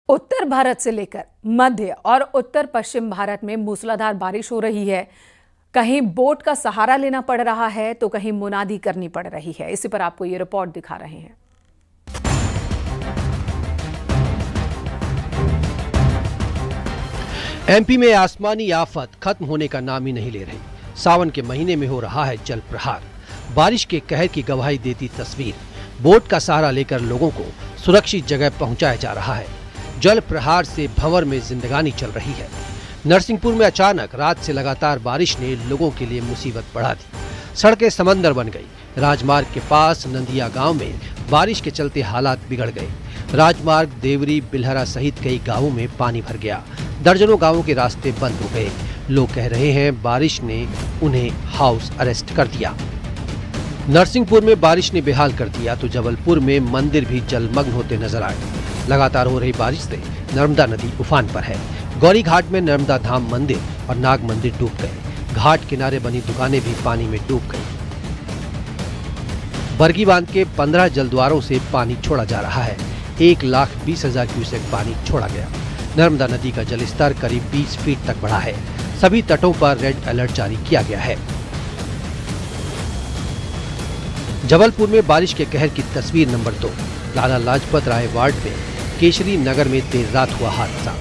उत्तर भारत से लेकर मध्य और उत्तर पश्चिम भारत में मूसलाधार बारिश हो रही है। कहीं बोट का सहारा लेना पड़ रहा है तो कहीं मुनादी करनी पड़ रही है। इसी पर आपको ये रिपोर्ट दिखा रहे हैं। एमपी में आसमानी आफत खत्म होने का नाम ही नहीं ले रही। सावन के महीने में हो रहा है जल प्रहार। बारिश के कहर की गवाही देती तस्वीर। बोट का सहारा लेकर लोगों को सुरक्षित जगह पहुंचाया जा रहा है। जल प्रहार से भंवर में जिंदगानी चल रही है। नरसिंहपुर में अचानक रात से लगातार बारिश ने लोगों के लिए मुसीबत बढ़ा दी। सड़कें समंदर बन गई। राजमार्ग के पास नंदिया गांव में बारिश के चलते हालात बिगड़ गए। राजमार्ग देवरी बिल्हरा सहित कई गांवों में पानी भर गया। दर्जनों गांवों के रास्ते बंद हो गए। लोग कह रहे हैं बारिश ने उन्हें हाउस अरेस्ट कर दिया। नरसिंहपुर में बारिश ने बेहाल कर दिया तो जबलपुर में मंदिर भी जलमग्न होते नजर आए। लगातार हो रही बारिश से नर्मदा नदी उफान पर है। गौरी घाट में नर्मदा धाम मंदिर और नाग मंदिर डूब गए। घाट किनारे बनी दुकानें भी पानी में डूब गई। बरगी बांध के 15 जलद्वारों से पानी छोड़ा जा रहा है। 1,20,000 क्यूसेक पानी छोड़ा गया। नर्मदा नदी का जलस्तर करीब 20 फीट तक बढ़ा है। सभी तटों पर रेड अलर्ट जारी किया गया है। जबलपुर में बारिश के कहर की तस्वीर नंबर 2। लाला लाजपत राय वार्ड में केशरी नगर में देर रात हुआ हादसा।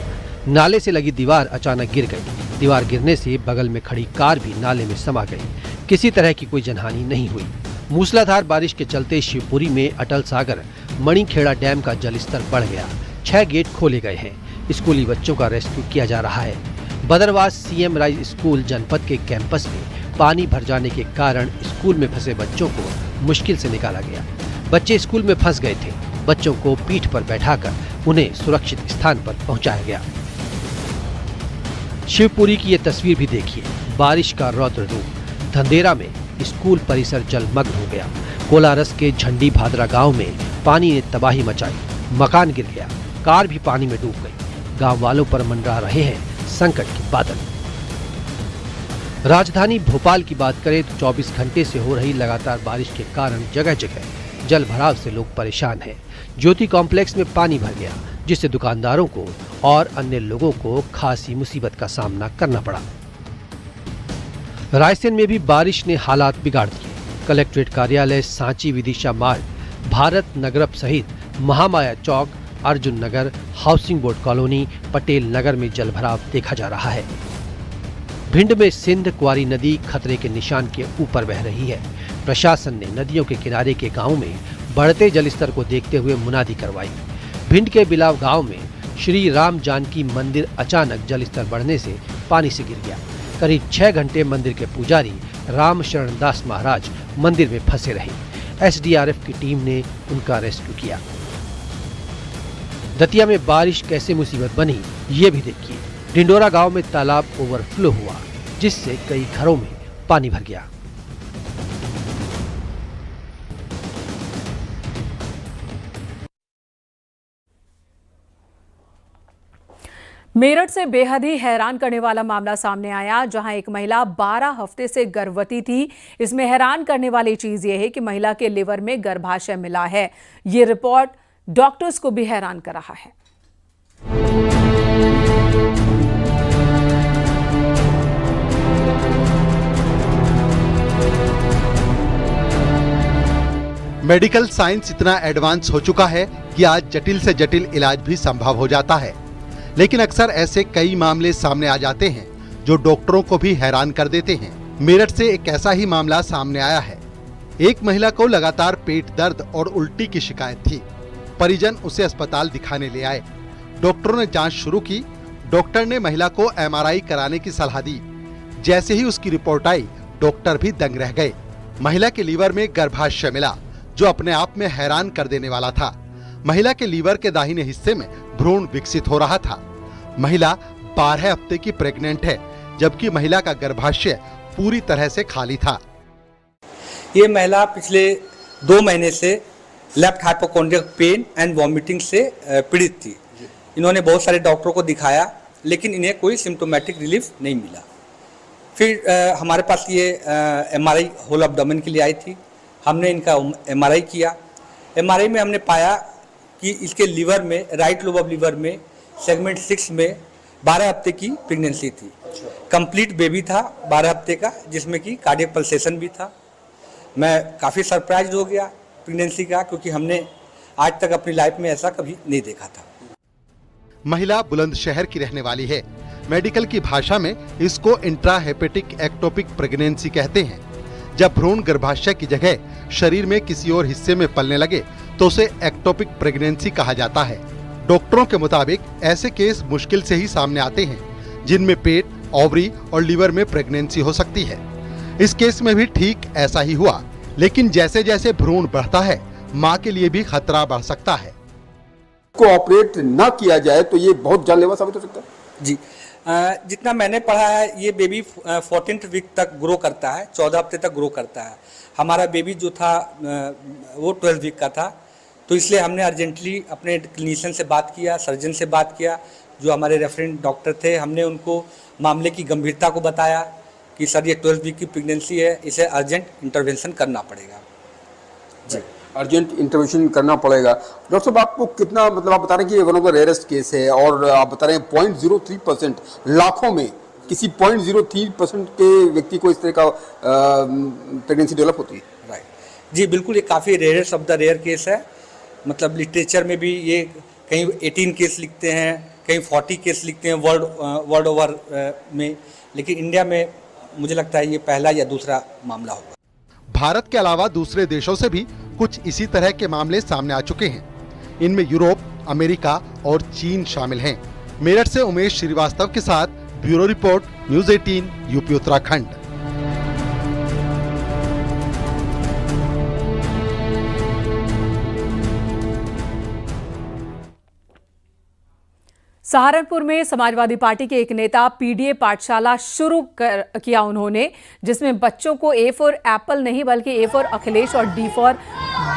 नाले से लगी दीवार अचानक गिर गई। दीवार गिरने से बगल में खड़ी कार भी नाले में समा गई। किसी तरह की कोई जनहानि नहीं हुई। मूसलाधार बारिश के चलते शिवपुरी में अटल सागर मणिखेड़ा डैम का जलस्तर बढ़ गया। 6 गेट खोले गए हैं। स्कूली बच्चों का रेस्क्यू किया जा रहा है। बदरवास सीएम राइज स्कूल जनपद के कैंपस में पानी भर जाने के कारण स्कूल में फंसे बच्चों को मुश्किल से निकाला गया। बच्चे स्कूल में फंस गए थे। बच्चों को पीठ पर बैठाकर उन्हें सुरक्षित स्थान पर पहुंचाया गया। शिवपुरी की ये तस्वीर भी देखिए। बारिश का रौद्र रूप। धंधेरा में स्कूल परिसर जलमग्न हो गया। कोलारस के झंडी भादरा गांव में पानी ने तबाही मचाई। मकान गिर गया। कार भी पानी में डूब गई। गांव वालों पर मंडरा रहे हैं संकट के बादल। राजधानी भोपाल की बात करें तो 24 घंटे से हो रही लगातार बारिश के कारण जगह जगह जल भराव से लोग परेशान हैं। ज्योति कॉम्प्लेक्स में पानी भर गया, जिससे दुकानदारों को और अन्य लोगों को खासी मुसीबत का सामना करना पड़ा। रायसेन में भी बारिश ने हालात बिगाड़ दिए। कलेक्ट्रेट कार्यालय, सांची विदिशा मार्ग, भारत नगरप सहित महामाया चौक, अर्जुन नगर, housing board colony, Patel Nagar में जलभराव देखा जा रहा है। भिंड में सिंध क्वारी नदी खतरे के निशान के ऊपर बह रही है। प्रशासन ने नदियों के किनारे के गांवों में बढ़ते जलस्तर को देखते हुए मुनादी करवाई। भिंड के बिलाव गांव में श्री राम जानकी मंदिर अचानक जलस्तर बढ़ने से पानी से गिर गया। करीब 6 घंटे मंदिर के पुजारी राम शरण दास महाराज मंदिर में फंसे रहे। एसडीआरएफ की टीम ने उनका रेस्क्यू किया। दतिया में बारिश कैसे मुसीबत बनी, ये भी देखिए। डिंडोरा गांव में तालाब ओवरफ्लो हुआ, जिससे कई घरों में पानी भर गया। मेरठ से बेहद ही हैरान करने वाला मामला सामने आया, जहां एक महिला 12 हफ्ते से गर्भवती थी। इसमें हैरान करने वाली चीज यह है कि महिला के लिवर में गर्भाशय मिला है। ये रिपोर्ट डॉक्टर्स को भी हैरान कर रहा है। मेडिकल साइंस इतना एडवांस हो चुका है कि आज जटिल से जटिल इलाज भी संभव हो जाता है। लेकिन अक्सर ऐसे कई मामले सामने आ जाते हैं जो डॉक्टरों को भी हैरान कर देते हैं। मेरठ से एक ऐसा ही मामला सामने आया है। एक महिला को लगातार पेट दर्द और उल्टी की शिकायत थी। परिजन उसे अस्पताल दिखाने ले आए। डॉक्टरों ने जांच शुरू की। डॉक्टर ने महिला को एमआरआई कराने की सलाह दी। जैसे ही उसकी रिपोर्ट आई, डॉक्टर भी दंग रह गए। महिला के लीवर में गर्भाशय मिला, जो अपने आप में हैरान कर देने वाला था। महिला के लीवर के दाहिने हिस्से में भ्रूण विकसित हो रहा था। महिला 12 हफ्ते की प्रेग्नेंट है, जबकि महिला का गर्भाशय पूरी तरह से खाली था। ये महिला पिछले 2 महीने से लेफ्ट हाइपोकोंड्रियल पेन एंड वॉमिटिंग से पीड़ित थी। इन्होंने बहुत सारे डॉक्टरों को दिखाया, लेकिन इन्हें कोई सिम्टोमेटिक रिलीफ नहीं मिला। फिर हमारे पास ये एमआरआई होल एब्डोमेन के लिए आई थी। हमने इनका एमआरआई किया। एमआरआई में हमने पाया कि इसके लीवर में, राइट लोब ऑफ लीवर में सेगमेंट 6 में 12 हफ्ते की प्रेगनेंसी थी। कंप्लीट बेबी था 12 हफ्ते का, जिसमें कि कार्डियक पल्सेशन भी था। मैं काफ़ी सरप्राइज हो गया प्रेगनेंसी का, क्योंकि हमने आज तक अपनी लाइफ में ऐसा कभी नहीं देखा था। महिला बुलंदशहर की रहने वाली है। मेडिकल की भाषा में इसको इंट्राहेपेटिक एक्टोपिक प्रेगनेंसी कहते हैं। जब भ्रूण गर्भाशय की जगह शरीर में किसी और हिस्से में पलने लगे तो उसे एक्टोपिक प्रेगनेंसी कहा जाता है। डॉक्टरों के मुताबिक ऐसे केस मुश्किल से ही सामने आते हैं जिनमें पेट, ओवरी और लीवर में प्रेगनेंसी हो सकती है। इस केस में भी ठीक ऐसा ही हुआ, लेकिन जैसे जैसे भ्रूण बढ़ता है माँ के लिए भी खतरा बढ़ सकता है। को ऑपरेट ना किया जाए तो ये बहुत जानलेवा साबित हो सकता है। जी, जितना मैंने पढ़ा है ये बेबी 14th वीक तक ग्रो करता है, 14 हफ्ते तक ग्रो करता है। हमारा बेबी जो था वो 12 वीक का था, तो इसलिए हमने अर्जेंटली अपने क्लिनिशियन से बात किया, सर्जन से बात किया, जो हमारे रेफरेंट डॉक्टर थे। हमने उनको मामले की गंभीरता को बताया कि सर ये 12 वीक की प्रेगनेंसी है, इसे अर्जेंट इंटरवेंशन करना पड़ेगा। जी, अर्जेंट इंटरवेंशन करना पड़ेगा। डॉक्टर साहब, आपको कितना, मतलब आप बता रहे हैं कि one of the rarest case है, और आप बता रहे हैं 0.03%, लाखों में किसी 0.03% के व्यक्ति को इस तरह का प्रेगनेंसी डेवलप होती है। राइट, जी बिल्कुल, ये काफ़ी rarest of the rare case है। मतलब लिटरेचर में भी ये कहीं 18 केस लिखते हैं, कहीं 40 केस लिखते हैं वर्ल्ड ओवर में, लेकिन इंडिया में मुझे लगता है ये पहला या दूसरा मामला होगा। भारत के अलावा दूसरे देशों से भी कुछ इसी तरह के मामले सामने आ चुके हैं। इनमें यूरोप, अमेरिका और चीन शामिल हैं। मेरठ से उमेश श्रीवास्तव के साथ bureau report, news 18, UP Uttarakhand. Saharanpur में समाजवादी पार्टी के एक नेता पीडीए पाठशाला शुरू किया उन्होंने, जिसमें बच्चों को ए फॉर एप्पल नहीं बल्कि ए फॉर अखिलेश और डी फॉर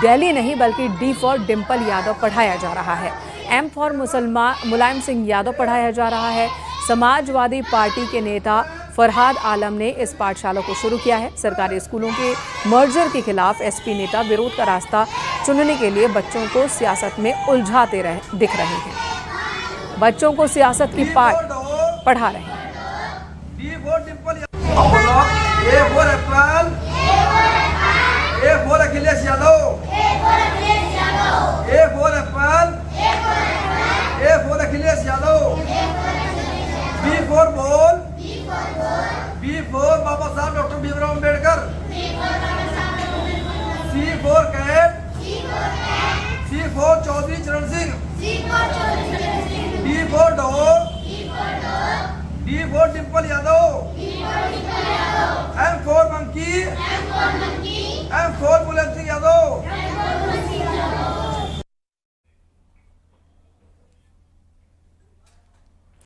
दिल्ली नहीं बल्कि डी फॉर डिम्पल यादव पढ़ाया जा रहा है। एम फॉर मुलायम सिंह यादव पढ़ाया जा रहा है। समाजवादी पार्टी के नेता फरहाद आलम ने इस पाठशाला को शुरू किया है। सरकारी स्कूलों के मर्जर के खिलाफ एसपी नेता विरोध का रास्ता चुनने के लिए बच्चों को सियासत में उलझाते दिख रहे हैं। बच्चों को सियासत की पाठ पढ़ा रहे हैं। A for apple, A for Akhilesh Yadav, A for apple, A for Akhilesh Yadav, B for ball, B for Baba Sahab doctor Bhimrao Ambedkar, C for cat, C for Chaudhary Charan Singh, D for dog, D for Dimple Yadav, M for monkey,